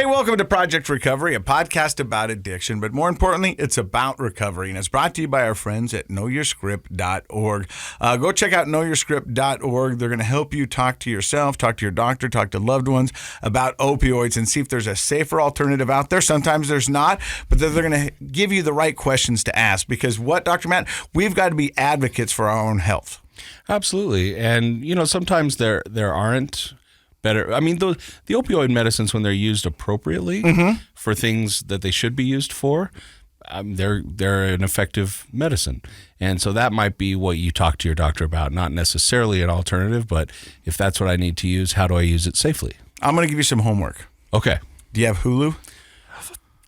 Hey, welcome to Project Recovery, a podcast about addiction, but more importantly, it's about recovery, and it's brought to you by our friends at knowyourscript.org. Go check out knowyourscript.org. They're going to help you talk to yourself, talk to your doctor, talk to loved ones about opioids and see if there's a safer alternative out there. Sometimes there's not, but they're going to give you the right questions to ask because what, Dr. Matt, we've got to be advocates for our own health. Absolutely. And, sometimes there aren't better. I mean, the opioid medicines, when they're used appropriately for things that they should be used for, they're an effective medicine. And so that might be what you talk to your doctor about, not necessarily an alternative, but if that's what I need to use, how do I use it safely? I'm going to give you some homework. Okay. Do you have Hulu?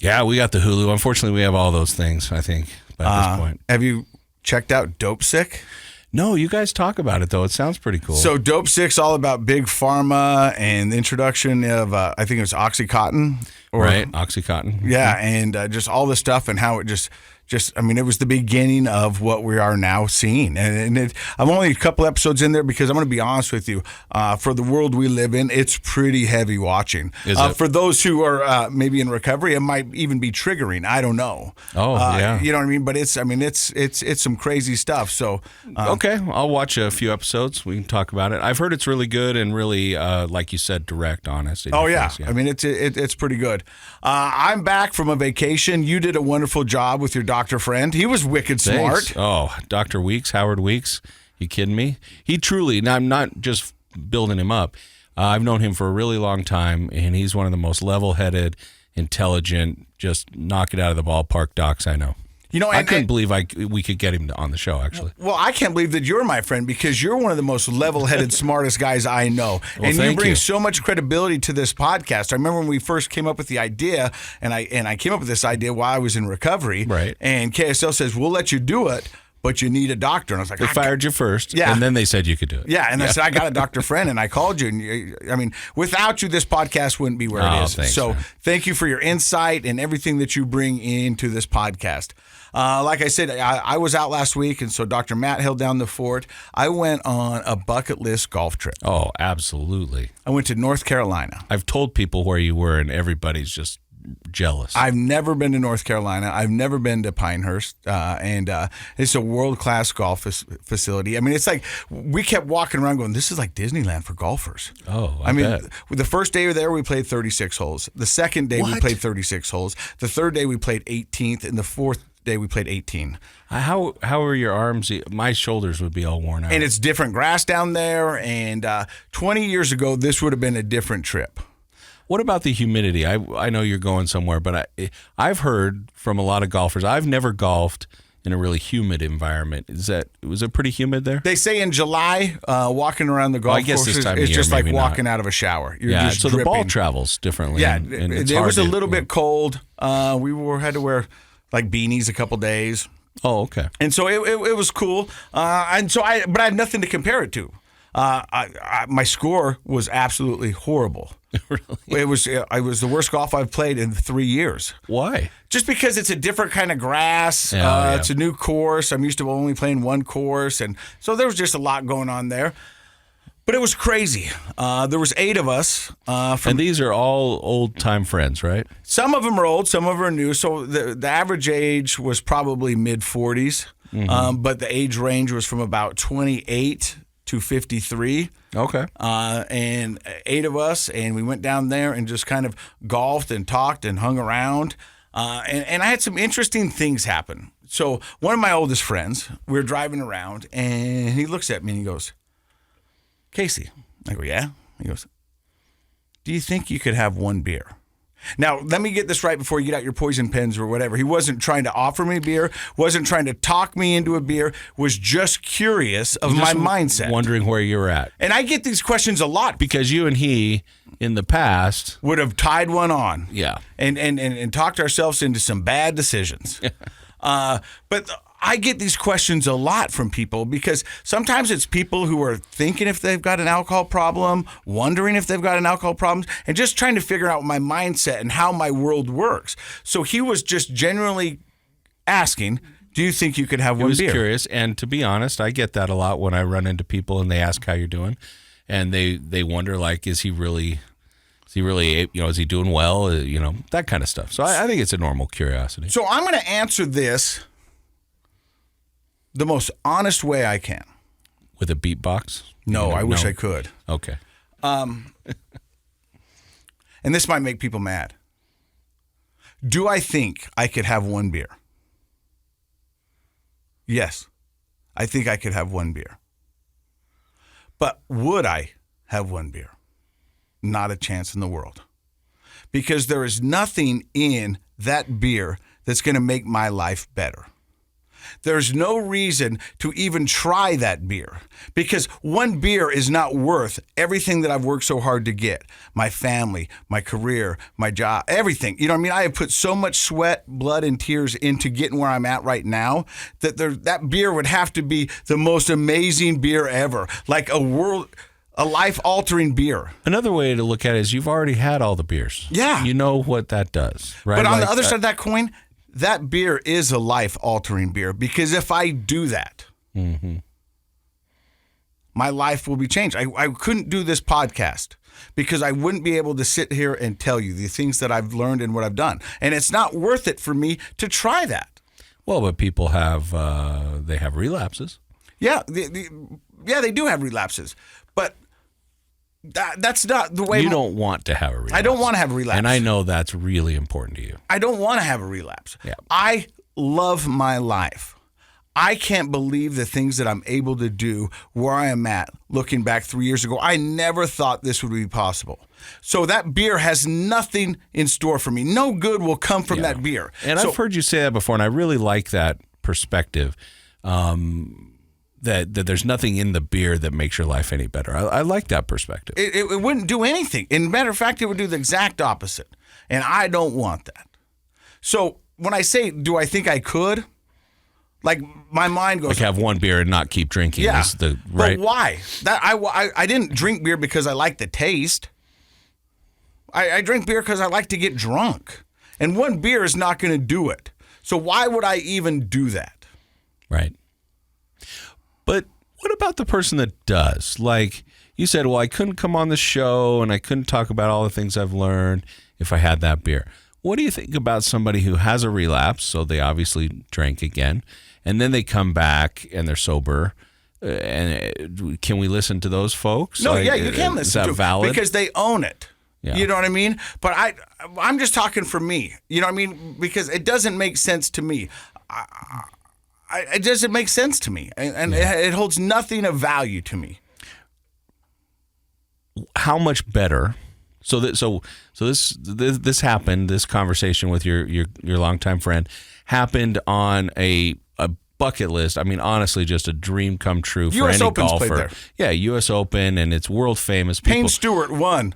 Yeah, we got the Hulu. Unfortunately, we have all those things, I think, at this point. Have you checked out Dope Sick? No, you guys talk about it, though. It sounds pretty cool. So Dope Sick's all about big pharma and the introduction of, I think it was Oxycontin. Right, Oxycontin. Yeah, and just all the stuff and how it just it was the beginning of what we are now seeing. And I'm only a couple episodes in there because I'm going to be honest with you. For the world we live in, it's pretty heavy watching. Is it? For those who are maybe in recovery, it might even be triggering. I don't know. Oh, yeah. You know what I mean? But it's some crazy stuff. So okay, I'll watch a few episodes. We can talk about it. I've heard it's really good and really, like you said, direct, honest. Oh, yeah. I mean, it's pretty good. I'm back from a vacation. You did a wonderful job with your doctor friend. He was wicked Thanks. smart. Oh, Dr. Weeks, Howard Weeks. You kidding me? He truly, and I'm not just building him up. I've known him for a really long time, and he's one of the most level-headed, intelligent, just knock it out of the ballpark docs I know. I couldn't believe we could get him on the show, actually. Well, I can't believe that you're my friend because you're one of the most level-headed, smartest guys I know. Well, and you bring so much credibility to this podcast. I remember when we first came up with the idea, and I came up with this idea while I was in recovery. Right. And KSL says, we'll let you do it, but you need a doctor. And I was like, they fired you first, and then they said you could do it. Yeah, and I said, I got a doctor friend, and I called you. And without you, this podcast wouldn't be where it is. Thanks, so man. Thank you for your insight and everything that you bring into this podcast. Like I said, I was out last week, and so Dr. Matt held down the fort. I went on a bucket list golf trip. Oh, absolutely. I went to North Carolina. I've told people where you were, and everybody's just jealous. I've never been to North Carolina. I've never been to Pinehurst, and it's a world-class golf facility. I mean, it's like we kept walking around going, this is like Disneyland for golfers. Oh, I mean, bet. The first day we were there, we played 36 holes. The second day, we played 36 holes. The third day, we played 18th, and the fourth day we played 18. How are your arms? My shoulders would be all worn out. And it's different grass down there, and 20 years ago, this would have been a different trip. What about the humidity? I know you're going somewhere, but I've heard from a lot of golfers. I've never golfed in a really humid environment. Was it pretty humid there? They say in July, walking around the golf course is just like walking out of a shower. You're just so dripping. The ball travels differently. Yeah, and it's it was a hard little bit cold. We had to wear like beanies a couple days. Oh, okay. And so it was cool. But I had nothing to compare it to. My score was absolutely horrible. Really? It was the worst golf I've played in 3 years. Why? Just because it's a different kind of grass. Yeah. It's a new course. I'm used to only playing one course, and so there was just a lot going on there. But it was crazy. There was 8 of us. And these are all old-time friends, right? Some of them are old, some of them are new. So the average age was probably mid-40s, but the age range was from about 28 to 53. Okay. And 8 of us, and we went down there and just kind of golfed and talked and hung around. And I had some interesting things happen. So one of my oldest friends, we were driving around, and he looks at me and he goes, Casey. I go, yeah? He goes, do you think you could have one beer? Now, let me get this right before you get out your poison pens or whatever. He wasn't trying to offer me beer, wasn't trying to talk me into a beer, was just curious of my mindset. Wondering where you were at. And I get these questions a lot. Because you and he, in the past, would have tied one on. Yeah. And talked ourselves into some bad decisions. But I get these questions a lot from people because sometimes it's people who are thinking if they've got an alcohol problem, wondering if they've got an alcohol problem, and just trying to figure out my mindset and how my world works. So he was just genuinely asking, do you think you could have one beer? He was curious, and to be honest, I get that a lot when I run into people and they ask how you're doing, and they wonder, like, is he really Is he really, is he doing well? That kind of stuff. So I think it's a normal curiosity. So I'm going to answer this the most honest way I can. With a beatbox? No, I wish I could. Okay. And this might make people mad. Do I think I could have one beer? Yes, I think I could have one beer. But would I have one beer? Not a chance in the world. Because there is nothing in that beer that's going to make my life better. There's no reason to even try that beer because one beer is not worth everything that I've worked so hard to get. My family, my career, my job, everything. You know what I mean? I have put so much sweat, blood, and tears into getting where I'm at right now that that beer would have to be the most amazing beer ever. Like a life-altering beer. Another way to look at it is you've already had all the beers. Yeah. You know what that does, right? But on the other side of that coin, that beer is a life-altering beer because if I do that, my life will be changed. I couldn't do this podcast because I wouldn't be able to sit here and tell you the things that I've learned and what I've done. And it's not worth it for me to try that. Well, but people have they have relapses. Yeah, they do have relapses. But that's not the way. You don't want to have a relapse. I don't want to have a relapse. And I know that's really important to you. I don't want to have a relapse. Yeah. I love my life. I can't believe the things that I'm able to do where I am at looking back 3 years ago. I never thought this would be possible. So that beer has nothing in store for me. No good will come from that beer. And I've heard you say that before, and I really like that perspective. That there's nothing in the beer that makes your life any better. I like that perspective. It wouldn't do anything. In matter of fact, it would do the exact opposite. And I don't want that. So when I say, do I think I could? Like my mind goes, like have one beer and not keep drinking. Yeah, is the right. But why? That I didn't drink beer because I like the taste. I drink beer because I like to get drunk, and one beer is not going to do it. So why would I even do that? Right. But what about the person that does? Like you said, well, I couldn't come on the show and I couldn't talk about all the things I've learned if I had that beer. What do you think about somebody who has a relapse? So they obviously drank again, and then they come back and they're sober. And can we listen to those folks? No, yeah, you can listen is that to valid? Because they own it. Yeah. You know what I mean? But I'm just talking for me. You know what I mean? Because it doesn't make sense to me. It doesn't make sense to me, and it holds nothing of value to me. How much better? So this happened. This conversation with your longtime friend happened on a bucket list. I mean, honestly, just a dream come true for US any Open's golfer. played there. Yeah, U.S. Open, and it's world famous. Payne Stewart won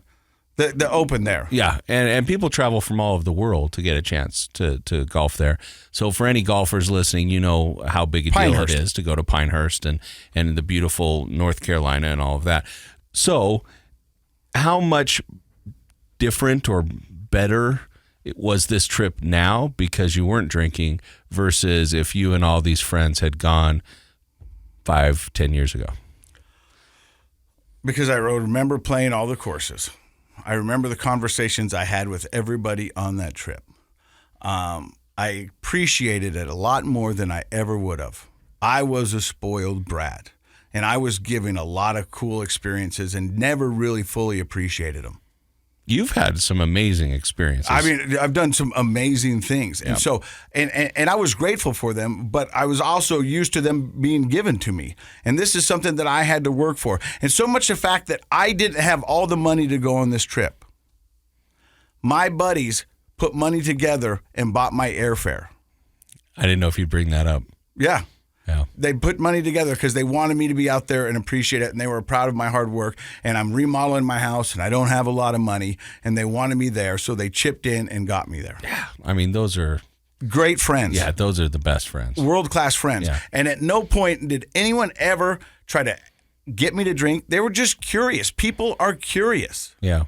the Open there. Yeah, and people travel from all over the world to get a chance to golf there. So for any golfers listening, you know how big a deal it is to go to Pinehurst and the beautiful North Carolina and all of that. So how much different or better was this trip now because you weren't drinking versus if you and all these friends had gone 5-10 years ago? Because I remember playing all the courses. I remember the conversations I had with everybody on that trip. I appreciated it a lot more than I ever would have. I was a spoiled brat, and I was given a lot of cool experiences and never really fully appreciated them. You've had some amazing experiences. I mean, I've done some amazing things. And so, and I was grateful for them, but I was also used to them being given to me. And this is something that I had to work for. And so much the fact that I didn't have all the money to go on this trip. My buddies put money together and bought my airfare. I didn't know if you'd bring that up. Yeah. Yeah. They put money together because they wanted me to be out there and appreciate it, and they were proud of my hard work. And I'm remodeling my house, and I don't have a lot of money, and they wanted me there, so they chipped in and got me there. Yeah, I mean, those are great friends. Yeah, those are the best friends. World-class friends. Yeah. And at no point did anyone ever try to get me to drink. They were just curious. People are curious. Yeah.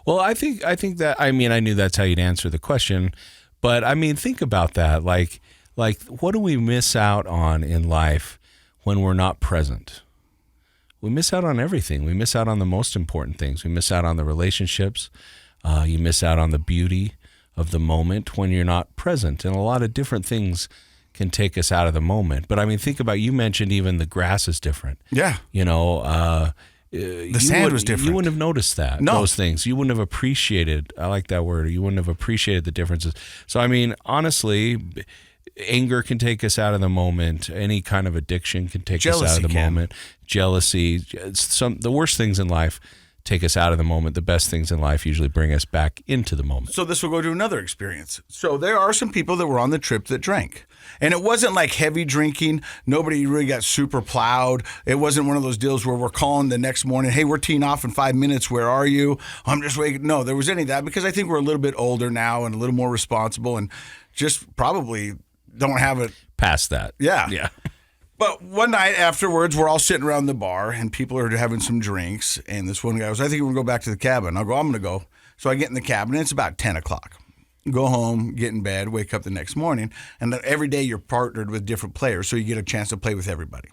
Well, I think that, I mean, I knew that's how you'd answer the question, but I mean, think about that. Like, what do we miss out on in life when we're not present? we miss out on everything. We miss out on the most important things. We miss out on the relationships. You miss out on the beauty of the moment when you're not present. And a lot of different things can take us out of the moment. But I mean, think about, you mentioned even the grass is different. Yeah. The sand was different. You wouldn't have noticed that, those things. You wouldn't have appreciated, I like that word, you wouldn't have appreciated the differences. So, I mean, honestly, anger can take us out of the moment. Any kind of addiction can take us out of the moment. Jealousy, the worst things in life take us out of the moment. The best things in life usually bring us back into the moment. So this will go to another experience. So there are some people that were on the trip that drank. And it wasn't like heavy drinking. Nobody really got super plowed. It wasn't one of those deals where we're calling the next morning, hey, we're teeing off in 5 minutes. Where are you? I'm just waiting. No, there was any of that because I think we're a little bit older now and a little more responsible and just probably don't have it. Past that. Yeah. Yeah. But one night afterwards, we're all sitting around the bar and people are having some drinks. And this one guy goes, I think we're going to go back to the cabin. I'll go, I'm going to go. So I get in the cabin and it's about 10 o'clock. Go home, get in bed, wake up the next morning. And every day you're partnered with different players. So you get a chance to play with everybody.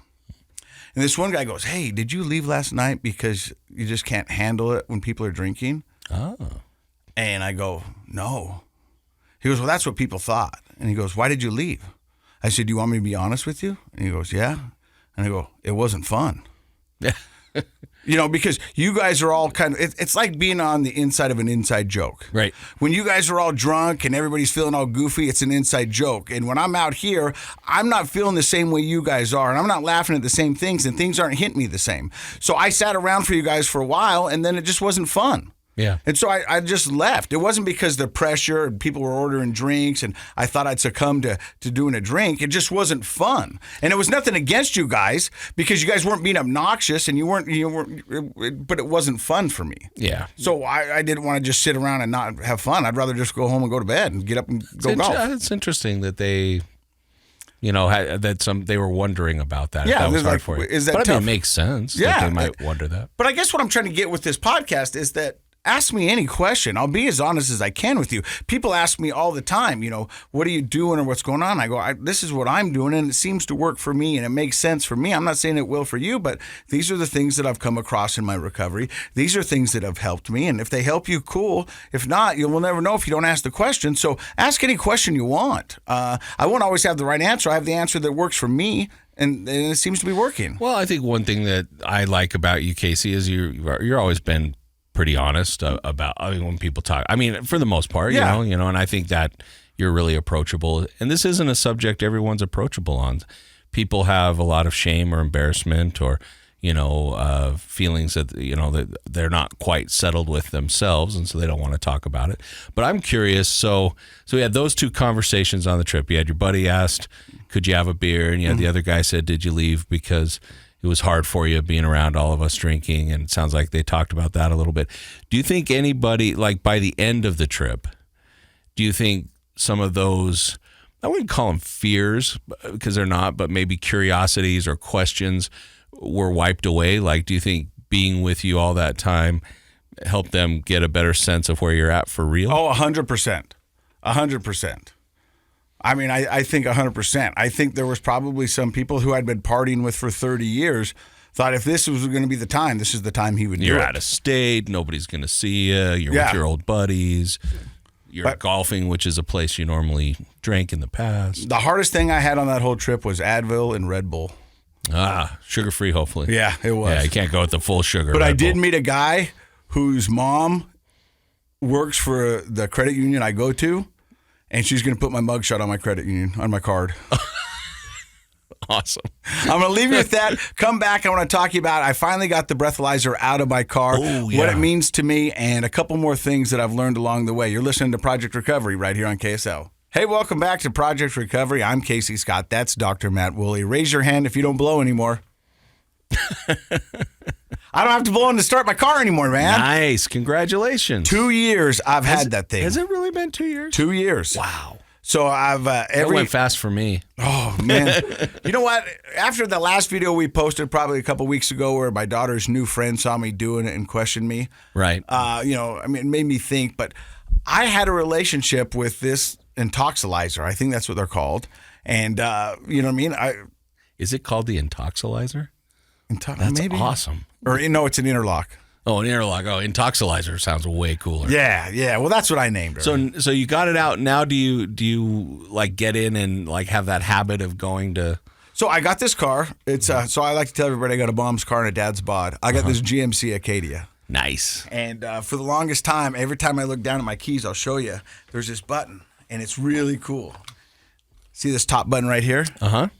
And this one guy goes, hey, did you leave last night because you just can't handle it when people are drinking? Oh. And I go, no. He goes, well, that's what people thought. And he goes, why did you leave? I said, do you want me to be honest with you? And he goes, yeah. And I go, it wasn't fun. Yeah. Because you guys are all kind of, it's like being on the inside of an inside joke. Right. When you guys are all drunk and everybody's feeling all goofy, it's an inside joke. And when I'm out here, I'm not feeling the same way you guys are. And I'm not laughing at the same things and things aren't hitting me the same. So I sat around for you guys for a while and then it just wasn't fun. Yeah. And so I just left. It wasn't because the pressure and people were ordering drinks and I thought I'd succumb to doing a drink. It just wasn't fun. And it was nothing against you guys because you guys weren't being obnoxious and you weren't, but it wasn't fun for me. Yeah. So I didn't want to just sit around and not have fun. I'd rather just go home and go to bed and get up and go golf. It's interesting that they, they were wondering about that. Yeah, that was hard like, for you. is that but tough? I mean, it makes sense. Yeah, that they might wonder that. But I guess what I'm trying to get with this podcast is that ask me any question. I'll be as honest as I can with you. People ask me all the time, what are you doing or what's going on? I go, this is what I'm doing, and it seems to work for me, and it makes sense for me. I'm not saying it will for you, but these are the things that I've come across in my recovery. These are things that have helped me, and if they help you, cool. If not, you will never know if you don't ask the question. So ask any question you want. I won't always have the right answer. I have the answer that works for me, and it seems to be working. Well, I think one thing that I like about you, Casey, is you're always been pretty honest about, when people talk. I mean, for the most part, yeah. And I think that you're really approachable. And this isn't a subject everyone's approachable on. People have a lot of shame or embarrassment or, feelings that, that they're not quite settled with themselves, and so they don't want to talk about it. But I'm curious. So we had those two conversations on the trip. You had your buddy asked, could you have a beer? And you had the other guy said, did you leave because it was hard for you being around all of us drinking? And it sounds like they talked about that a little bit. Do you think anybody, like by the end of the trip, do you think some of those, I wouldn't call them fears because they're not, but maybe curiosities or questions were wiped away? Like, do you think being with you all that time helped them get a better sense of where you're at for real? Oh, 100%. 100%. I mean, I think 100%. I think there was probably some people who I'd been partying with for 30 years thought if this was going to be the time, this is the time he would do it. You're out of state. Nobody's going to see you. You're with your old buddies. You're golfing, which is a place you normally drank in the past. The hardest thing I had on that whole trip was Advil and Red Bull. Sugar-free, hopefully. Yeah, it was. Yeah, you can't go with the full sugar. But Red I did Bull. meet a guy whose mom works for the credit union I go to, and she's going to put my mugshot on my credit union, on my card. Awesome. I'm going to leave you with that. Come back. I want to talk to you about, I finally got the breathalyzer out of my car, what it means to me, and a couple more things that I've learned along the way. You're listening to Project Recovery right here on KSL. Hey, welcome back to Project Recovery. I'm Casey Scott. That's Dr. Matt Woolley. Raise your hand if you don't blow anymore. I don't have to blow in to start my car anymore, man. Nice. Congratulations. 2 years I've had that thing. Has it really been 2 years? 2 years. Wow. So I've It went fast for me. Oh, man. You know what? After the last video we posted probably a couple weeks ago where my daughter's new friend saw me doing it and questioned me. Right. It made me think, but I had a relationship with this intoxilizer. I think that's what they're called. And, you know what I mean? Is it called the intoxilizer? That's maybe awesome. Or no, it's an interlock. Oh, an interlock. Oh, intoxilizer sounds way cooler. Yeah. Well, that's what I named her. So you got it out. Now do you like get in and like have that habit of going to? So I got this car. It's so I like to tell everybody I got a mom's car and a dad's bod. I got this GMC Acadia. Nice. And for the longest time, every time I look down at my keys, I'll show you. There's this button, and it's really cool. See this top button right here?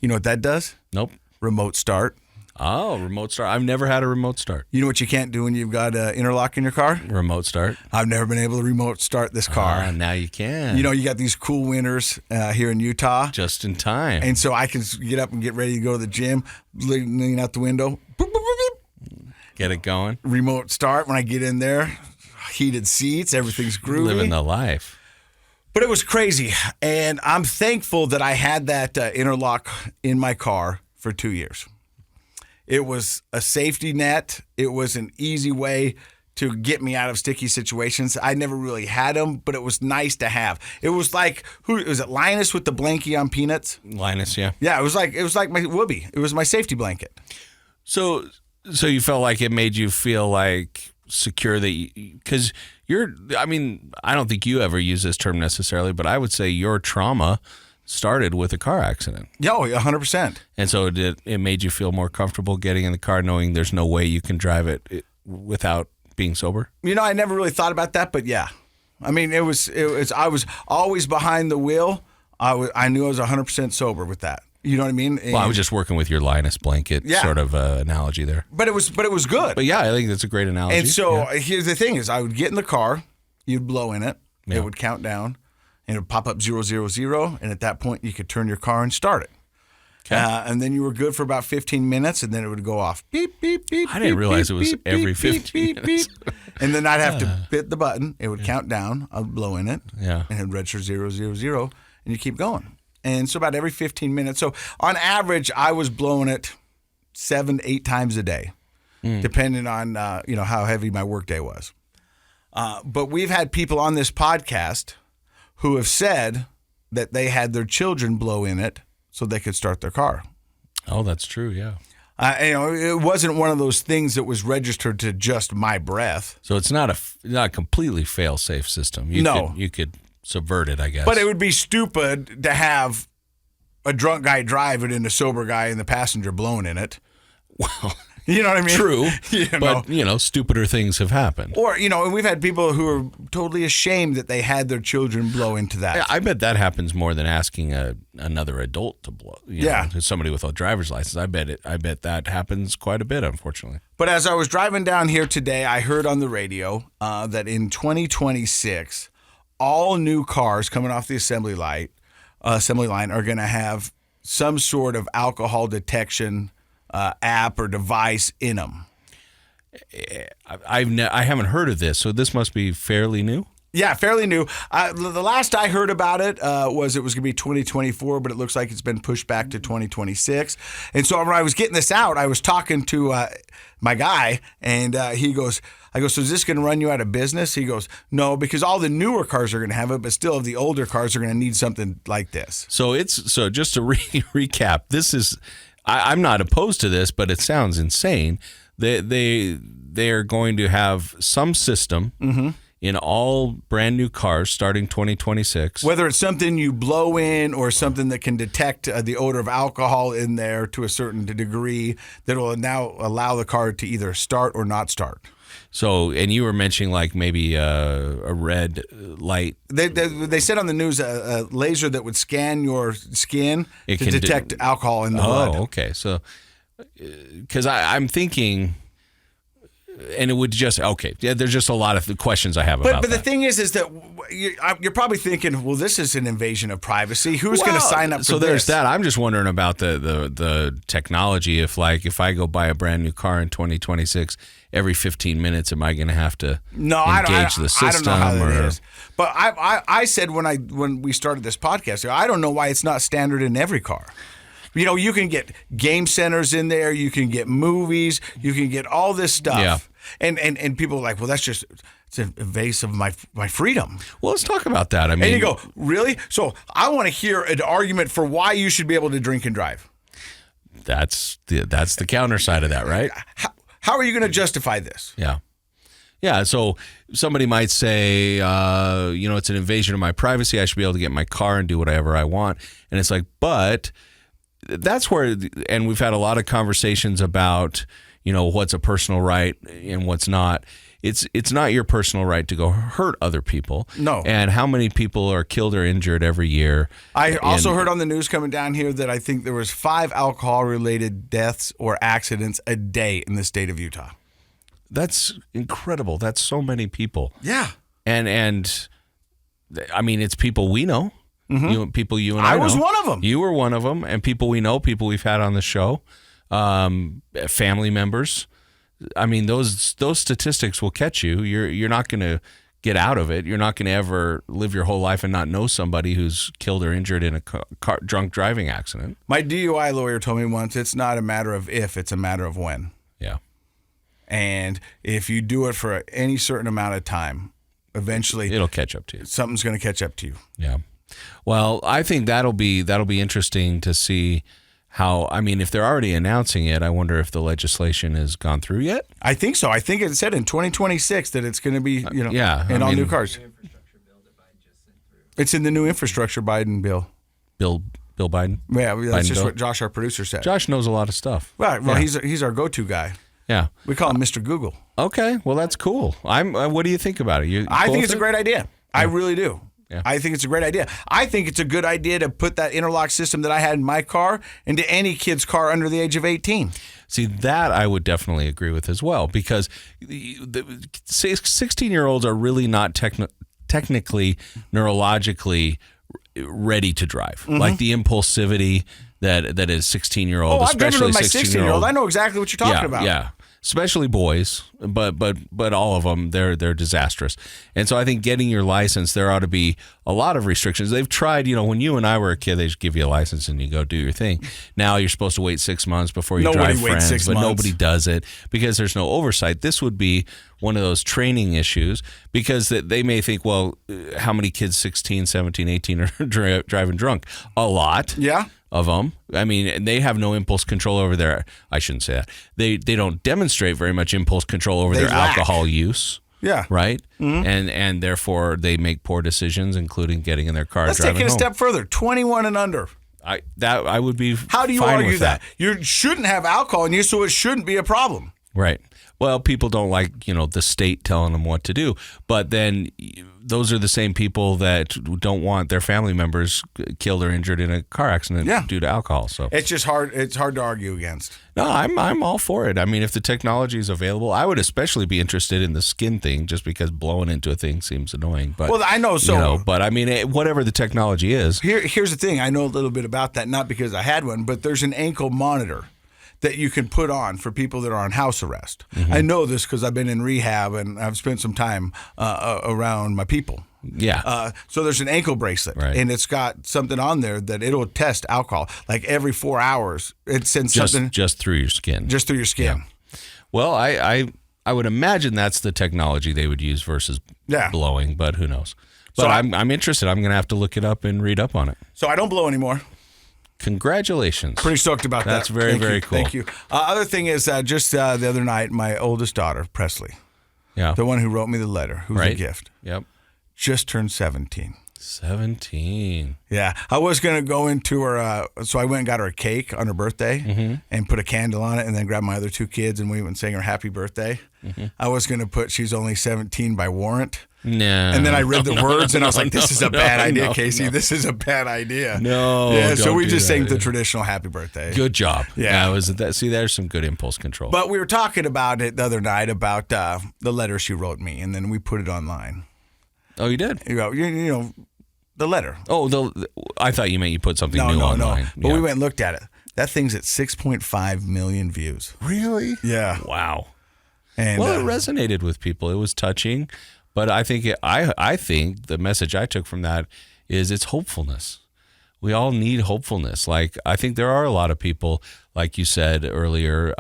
You know what that does? Nope. Remote start. Oh, remote start. I've never had a remote start. You know what you can't do when you've got an interlock in your car? Remote start. I've never been able to remote start this car. Now you can. You know, you got these cool winters here in Utah. Just in time. And so I can get up and get ready to go to the gym, leaning out the window. Boop, boop, boop, boop. Get it going. Remote start when I get in there. Heated seats. Everything's groovy. Living the life. But it was crazy. And I'm thankful that I had that interlock in my car for 2 years. It was a safety net. It was an easy way to get me out of sticky situations. I never really had them, but it was nice to have. It was like, who was it? Linus with the blankie on Peanuts? Linus, yeah. Yeah, it was like my whoopee. It was my safety blanket. So you felt like it made you feel like secure that because I mean, I don't think you ever use this term necessarily, but I would say your trauma started with a car accident. Yeah, 100%. And so it made you feel more comfortable getting in the car knowing there's no way you can drive it without being sober? You know, I never really thought about that, but yeah. I mean, it was I was always behind the wheel. I knew I was 100% sober with that. You know what I mean? Well, I was just working with your Linus blanket sort of analogy there. But it was good. But yeah, I think that's a great analogy. And so here's the thing is I would get in the car, you'd blow in it, it would count down, and it would pop up 000, and at that point you could turn your car and start it. Okay. And then you were good for about 15 minutes, and then it would go off. Beep, beep, beep. I didn't realize beep, it was beep, every beep, 15 beep, minutes. Beep. And then I'd have to hit the button. It would count down. I'd blow in it. Yeah. And it would register 000, and you keep going. And so about every 15 minutes. So on average, I was blowing it 7 to 8 times a day, depending on how heavy my workday was. But we've had people on this podcast who have said that they had their children blow in it so they could start their car. Oh, that's true, yeah. It wasn't one of those things that was registered to just my breath. So it's not a completely fail-safe system. You could subvert it, I guess. But it would be stupid to have a drunk guy drive it and a sober guy in the passenger blowing in it. Well, you know what I mean? True. But, stupider things have happened. Or, and we've had people who are totally ashamed that they had their children blow into that. I bet that happens more than asking another adult to blow. To somebody with a driver's license. I bet that happens quite a bit, unfortunately. But as I was driving down here today, I heard on the radio that in 2026, all new cars coming off the assembly line are going to have some sort of alcohol detection app or device in them. I haven't heard of this, so this must be fairly new. Yeah, fairly new. The last I heard about it was going to be 2024, but it looks like it's been pushed back to 2026. And so when I was getting this out, I was talking to my guy, and he goes, I go, so is this going to run you out of business? He goes, no, because all the newer cars are going to have it, but still the older cars are going to need something like this. So just to recap, this is, I'm not opposed to this, but it sounds insane. They are going to have some system in all brand new cars starting 2026. Whether it's something you blow in or something that can detect the odor of alcohol in there to a certain degree that will now allow the car to either start or not start. So, and you were mentioning like maybe a red light. They said on the news a laser that would scan your skin to detect alcohol in the blood. Oh, okay. So, because I'm thinking, and it would just, okay. Yeah, there's just a lot of questions I have about that. But the thing is that you're probably thinking, well, this is an invasion of privacy. Who's going to sign up for this? So there's that. I'm just wondering about the technology. If I go buy a brand new car in 2026, every 15 minutes, am I going to have to engage the system? I don't know how that is. But I said when we started this podcast, I don't know why it's not standard in every car. You can get game centers in there. You can get movies. You can get all this stuff. Yeah. And people are like, well, it's an invasive of my freedom. Well, let's talk about that. I mean, and you go, really? So I want to hear an argument for why you should be able to drink and drive. That's the counter side of that, right? How are you going to justify this? Yeah. Yeah, so somebody might say, it's an invasion of my privacy. I should be able to get in my car and do whatever I want. And it's like, but that's where, and we've had a lot of conversations about, what's a personal right and what's not. It's not your personal right to go hurt other people. No. And how many people are killed or injured every year? I also heard on the news coming down here that I think there was 5 alcohol-related deaths or accidents a day in the state of Utah. That's incredible. That's so many people. Yeah. And I mean, it's people we know. People you and I know. I was one of them. You were one of them. And people we know, people we've had on the show, family members. I mean, those statistics will catch you. You're not going to get out of it. You're not going to ever live your whole life and not know somebody who's killed or injured in a drunk driving accident. My DUI lawyer told me once, it's not a matter of if, it's a matter of when. Yeah. And if you do it for any certain amount of time, eventually it'll catch up to you. Something's going to catch up to you. Yeah. Well, I think that'll be interesting to see how, I mean, if they're already announcing it, I wonder if the legislation has gone through yet. I think so. I think it said in 2026 that it's going to be, in all new cars. It's in the new infrastructure Biden bill. Bill Biden? Yeah, that's Biden just bill? what Josh, our producer, said. Josh knows a lot of stuff. Right. Well, Yeah. he's our go-to guy. Yeah. We call him Mr. Google. Okay. Well, that's cool. What do you think about it? I think it's a great idea. I really do. Yeah. I think it's a great idea. I think it's a good idea to put that interlock system that I had in my car into any kid's car under the age of 18. See, that I would definitely agree with as well, because the 16-year-olds are really not technically, neurologically ready to drive. Like the impulsivity that is 16-year-old, I've driven especially with my 16-year-old. I know exactly what you're talking about. Yeah. Especially boys, but all of them, they're disastrous. And so I think getting your license, there ought to be a lot of restrictions. They've tried, when you and I were a kid, they just give you a license and you go do your thing. Now you're supposed to wait 6 months before you drive friends, but nobody does it because there's no oversight. This would be one of those training issues because they may think, well, how many kids 16, 17, 18 are driving drunk? A lot. Yeah. Of them. I mean, they have no impulse control over their, I shouldn't say that. They don't demonstrate very much impulse control over their alcohol use. Yeah. Right? Mm-hmm. And therefore they make poor decisions, including getting in their car and driving home. Let's take it a step further. 21 and under. I would be How do you fine argue with that? You shouldn't have alcohol in you, so it shouldn't be a problem. Right. Well, people don't like, the state telling them what to do. But then those are the same people that don't want their family members killed or injured in a car accident due to alcohol. So it's just hard. It's hard to argue against. No, I'm all for it. I mean, if the technology is available, I would especially be interested in the skin thing, just because blowing into a thing seems annoying. But I know so. But I mean, whatever the technology is. Here's the thing. I know a little bit about that, not because I had one, but there's an ankle monitor that you can put on for people that are on house arrest. Mm-hmm. I know this because I've been in rehab and I've spent some time around my people. Yeah. So there's an ankle bracelet, right. And it's got something on there that it'll test alcohol. Like every 4 hours, it sends something just through your skin. Just through your skin. Yeah. Well, I would imagine that's the technology they would use versus blowing, but who knows? But so I'm interested. I'm going to have to look it up and read up on it. So I don't blow anymore. Congratulations. Pretty stoked about that. That's very cool. Thank you. Other thing is, just the other night, my oldest daughter, Presley, the one who wrote me the letter, who's a gift, just turned 17. 17. Yeah. I was going to go into her, so I went and got her a cake on her birthday and put a candle on it and then grabbed my other 2 kids and we went and sang her happy birthday. Mm-hmm. I was going to put she's only 17 by warrant. No. And then I read the words and I was like, this is a bad idea, Casey. This is a bad idea. No. Yeah, so we just sang the traditional happy birthday. Good job. Yeah. See, there's some good impulse control. But we were talking about it the other night about the letter she wrote me, and then we put it online. Oh, you did? You know the letter. Oh, I thought you meant you put something new online. No. But we went and looked at it. That thing's at 6.5 million views. Really? Yeah. Wow. And, it resonated with people. It was touching. But I think I think the message I took from that is it's hopefulness. We all need hopefulness. Like, I think there are a lot of people, like you said earlier,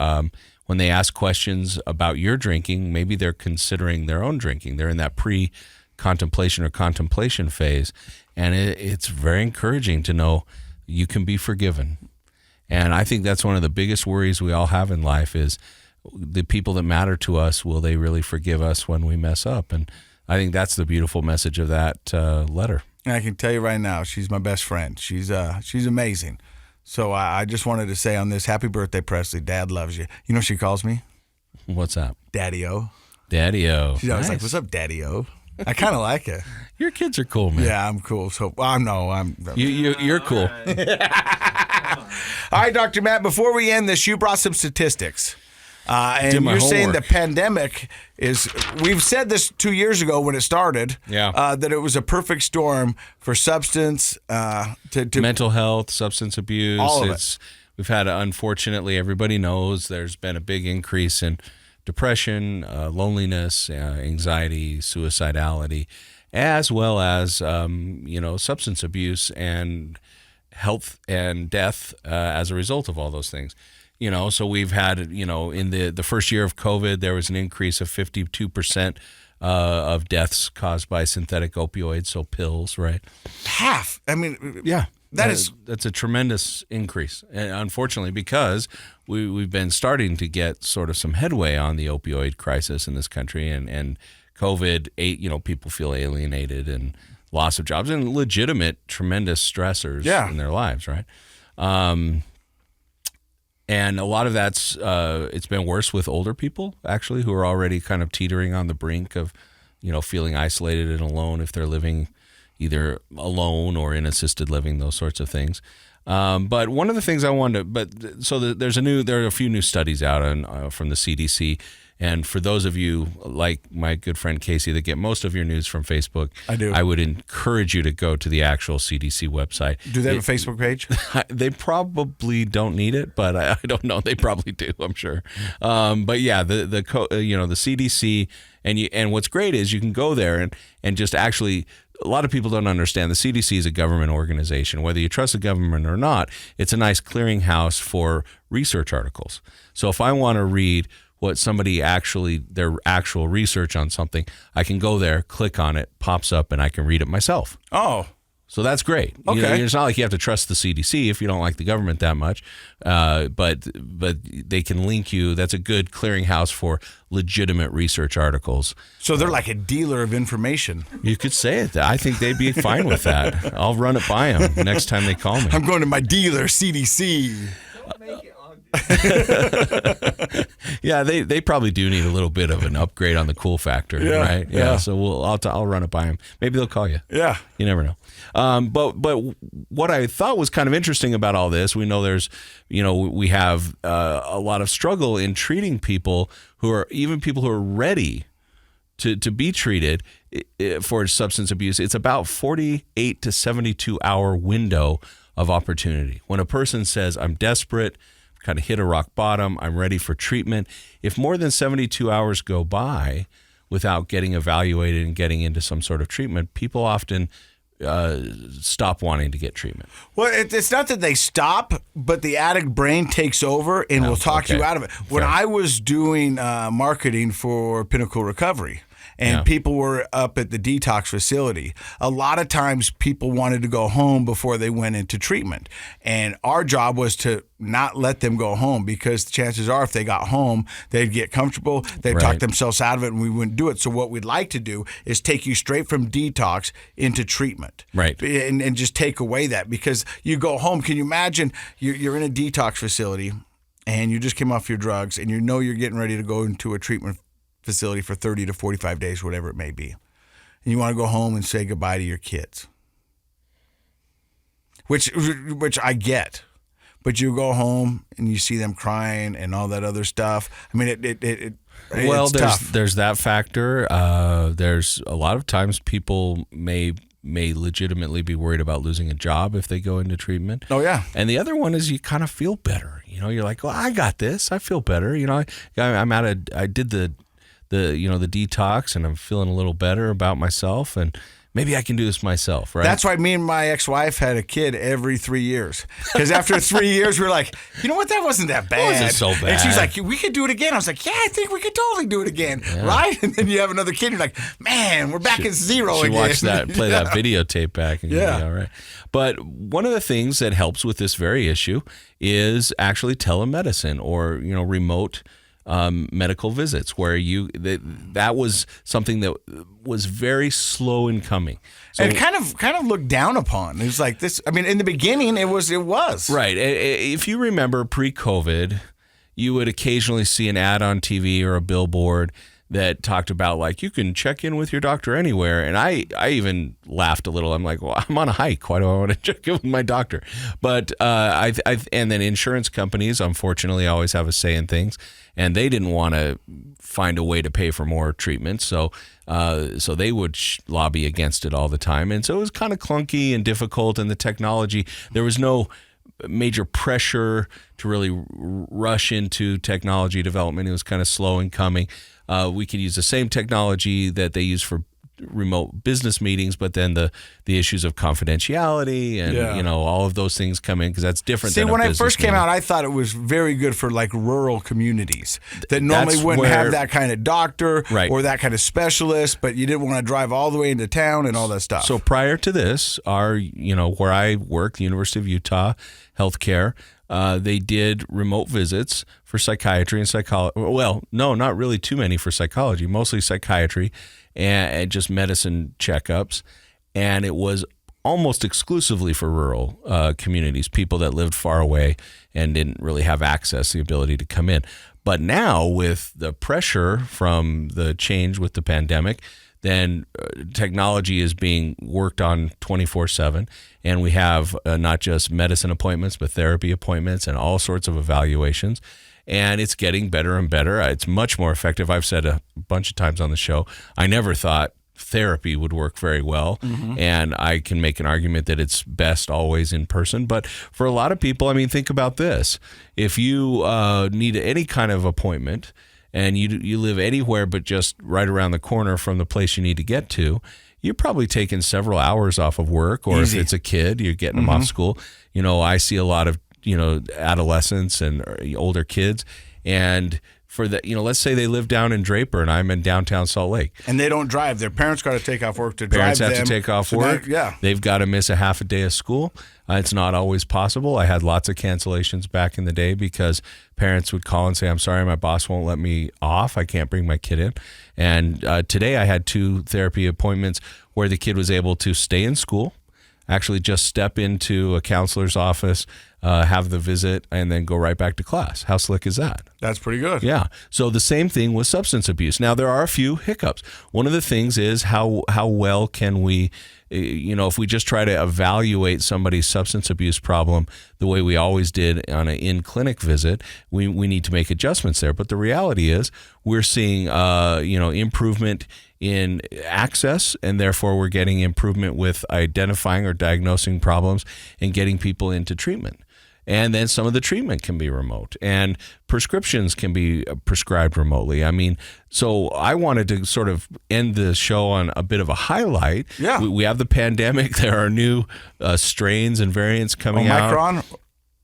when they ask questions about your drinking, maybe they're considering their own drinking. They're in that pre-contemplation or contemplation phase. And it's very encouraging to know you can be forgiven. And I think that's one of the biggest worries we all have in life is the people that matter to us, will they really forgive us when we mess up? And I think that's the beautiful message of that letter. And I can tell you right now, she's my best friend. She's amazing. So I just wanted to say on this, happy birthday, Presley. Dad loves you. You know what she calls me? What's that? Daddy-O. Daddy-O. She's always like, what's up, Daddy-O? I kind of like it. Your kids are cool, man. Yeah, I'm cool. So You're cool. All right, Dr. Matt, before we end this, you brought some statistics. And you're saying the pandemic we've said this 2 years ago when it started, that it was a perfect storm for substance, to mental health, substance abuse. All of it. We've had, unfortunately, everybody knows there's been a big increase in depression, loneliness, anxiety, suicidality, as well as, substance abuse and health and death as a result of all those things. So we've had, in the first year of COVID, there was an increase of 52% of deaths caused by synthetic opioids, so pills, right? Half. I mean, yeah. That's a tremendous increase, and unfortunately, because we've been starting to get sort of some headway on the opioid crisis in this country, and COVID, people feel alienated and loss of jobs and legitimate tremendous stressors in their lives, right? And a lot of that's it's been worse with older people, actually, who are already kind of teetering on the brink of, feeling isolated and alone if they're living either alone or in assisted living, those sorts of things. But one of the things I wanted there are a few new studies out from the CDC. And for those of you like my good friend Casey that get most of your news from Facebook, I would encourage you to go to the actual CDC website. Do they have a Facebook page? They probably don't need it, but I don't know. They probably do, I'm sure. But yeah, the CDC, and what's great is you can go there and just actually. A lot of people don't understand the CDC is a government organization. Whether you trust the government or not, it's a nice clearinghouse for research articles. So if I want to read what their actual research on something, I can go there, click on it, pops up, and I can read it myself. Oh. So that's great. Okay. It's not like you have to trust the CDC if you don't like the government that much, but they can link you. That's a good clearinghouse for legitimate research articles. So they're like a dealer of information. You could say it. I think they'd be fine with that. I'll run it by them next time they call me. I'm going to my dealer, CDC. Yeah, they probably do need a little bit of an upgrade on the cool factor, right? Yeah. So I'll run it by them. Maybe they'll call you. Yeah, you never know. But what I thought was kind of interesting about all this, we know we have a lot of struggle in treating people who are ready to be treated for substance abuse. It's about 48 to 72 hour window of opportunity. When a person says, I'm desperate, kind of hit a rock bottom, I'm ready for treatment. If more than 72 hours go by without getting evaluated and getting into some sort of treatment, people often stop wanting to get treatment. Well, it's not that they stop, but the addict brain takes over and will talk you out of it. When I was doing marketing for Pinnacle Recovery, and people were up at the detox facility, a lot of times people wanted to go home before they went into treatment. And our job was to not let them go home, because the chances are if they got home, they'd get comfortable, they'd talk themselves out of it, and we wouldn't do it. So what we'd like to do is take you straight from detox into treatment. Right. And just take away that, because you go home. Can you imagine you're in a detox facility and you just came off your drugs and you're getting ready to go into a treatment facility for 30 to 45 days, whatever it may be. And you want to go home and say goodbye to your kids, which I get. But you go home and you see them crying and all that other stuff. I mean, it's tough. There's that factor. There's a lot of times people may legitimately be worried about losing a job if they go into treatment. Oh yeah. And the other one is you kind of feel better. You're like, well, I got this. I feel better. I did the detox and I'm feeling a little better about myself, and maybe I can do this myself, right? That's why me and my ex-wife had a kid every 3 years. Because after 3 years, we were like, you know what? That wasn't that bad. It wasn't so bad. And she's like, we could do it again. I was like, yeah, I think we could totally do it again. Right? And then you have another kid. You're like, man, we're back at zero again. Watch that, play that videotape back, and you'll be all right. But one of the things that helps with this very issue is actually telemedicine, or remote medical visits, where that was something that was very slow in coming. So, and kind of looked down upon. It was like this. I mean, in the beginning, it was right. If you remember pre-COVID, you would occasionally see an ad on TV or a billboard that talked about, like, you can check in with your doctor anywhere. And I even laughed a little. I'm like, well, I'm on a hike. Why do I want to check in with my doctor? But and then insurance companies, unfortunately, always have a say in things. And they didn't want to find a way to pay for more treatment. So they would lobby against it all the time. And so it was kind of clunky and difficult. And the technology, there was no major pressure to really rush into technology development. It was kind of slow in coming. We could use the same technology that they use for remote business meetings, but then the issues of confidentiality and all of those things come in, because that's different. See, than when I first came out, I thought it was very good for like rural communities that normally wouldn't have that kind of doctor or that kind of specialist, but you didn't want to drive all the way into town and all that stuff. So prior to this, where I work, the University of Utah Healthcare, they did remote visits for psychiatry and psychology. Well, no, not really too many for psychology, mostly psychiatry and just medicine checkups. And it was almost exclusively for rural communities, people that lived far away and didn't really have access, the ability to come in. But now, with the pressure from the change with the pandemic, then technology is being worked on 24/7, and we have not just medicine appointments, but therapy appointments and all sorts of evaluations. And it's getting better and better. It's much more effective. I've said a bunch of times on the show, I never thought therapy would work very well. And I can make an argument that it's best always in person. But for a lot of people, I mean, think about this. If you need any kind of appointment and you live anywhere but just right around the corner from the place you need to get to, you're probably taking several hours off of work. Or if it's a kid, you're getting them off school. I see a lot of adolescents and older kids, and for the let's say they live down in Draper and I'm in downtown Salt Lake, and they don't drive. Their parents got to take off work to drive. Parents have to take off work. They've got to miss a half a day of school. It's not always possible. I had lots of cancellations back in the day because parents would call and say, I'm sorry, my boss won't let me off. I can't bring my kid in. And today I had 2 therapy appointments where the kid was able to stay in school, actually just step into a counselor's office, have the visit, and then go right back to class. How slick is that? That's pretty good. Yeah. So the same thing with substance abuse. Now, there are a few hiccups. One of the things is how well can we, if we just try to evaluate somebody's substance abuse problem the way we always did on an in-clinic visit, we need to make adjustments there. But the reality is we're seeing, improvement in access, and therefore we're getting improvement with identifying or diagnosing problems and getting people into treatment. And then some of the treatment can be remote, and prescriptions can be prescribed remotely. I mean, so I wanted to sort of end the show on a bit of a highlight. Yeah. We have the pandemic. There are new strains and variants coming out.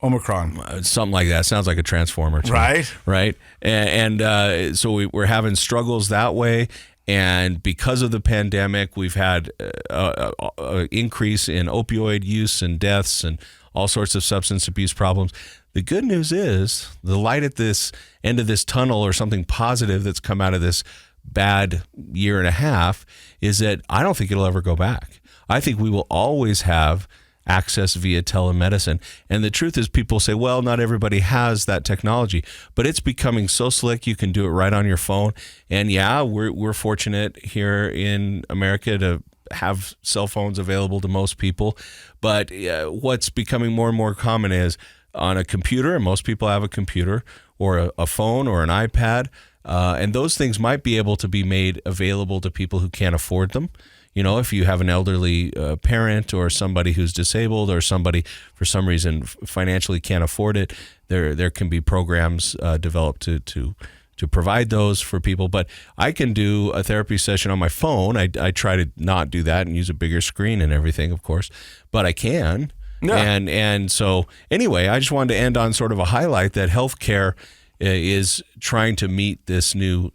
Omicron. Something like that. Sounds like a transformer to me, right? And so we're having struggles that way. And because of the pandemic, we've had an increase in opioid use and deaths and all sorts of substance abuse problems. The good news is the light at this end of this tunnel, or something positive that's come out of this bad year and a half, is that I don't think it'll ever go back. I think we will always have access via telemedicine. And the truth is, people say, well, not everybody has that technology, but it's becoming so slick you can do it right on your phone. And yeah, we're fortunate here in America to have cell phones available to most people. But what's becoming more and more common is on a computer, and most people have a computer or a phone or an iPad, and those things might be able to be made available to people who can't afford them. If you have an elderly parent or somebody who's disabled or somebody for some reason financially can't afford it, there can be programs developed to to provide those for people. But I can do a therapy session on my phone. I try to not do that and use a bigger screen and everything, of course, but I can. Yeah. And so anyway, I just wanted to end on sort of a highlight that healthcare is trying to meet this new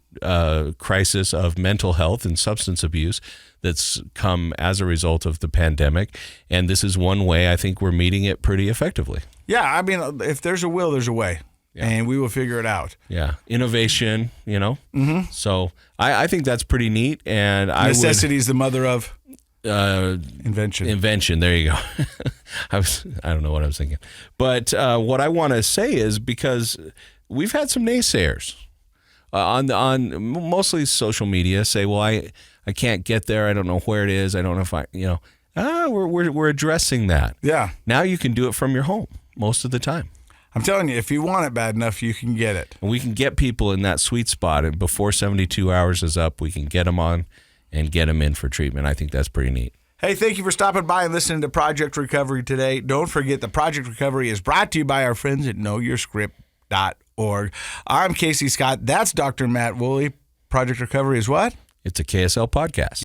crisis of mental health and substance abuse that's come as a result of the pandemic. And this is one way I think we're meeting it pretty effectively. Yeah, I mean, if there's a will, there's a way. Yeah. And we will figure it out. Yeah. Innovation, So I think that's pretty neat. And necessity is the mother of invention. Invention. There you go. I don't know what I was thinking. But what I want to say is, because we've had some naysayers on mostly social media say, well, I can't get there. I don't know where it is. I don't know if we're addressing that. Yeah. Now you can do it from your home most of the time. I'm telling you, if you want it bad enough, you can get it. And we can get people in that sweet spot, and before 72 hours is up, we can get them on and get them in for treatment. I think that's pretty neat. Hey, thank you for stopping by and listening to Project Recovery today. Don't forget that Project Recovery is brought to you by our friends at knowyourscript.org. I'm Casey Scott. That's Dr. Matt Woolley. Project Recovery is what? It's a KSL podcast.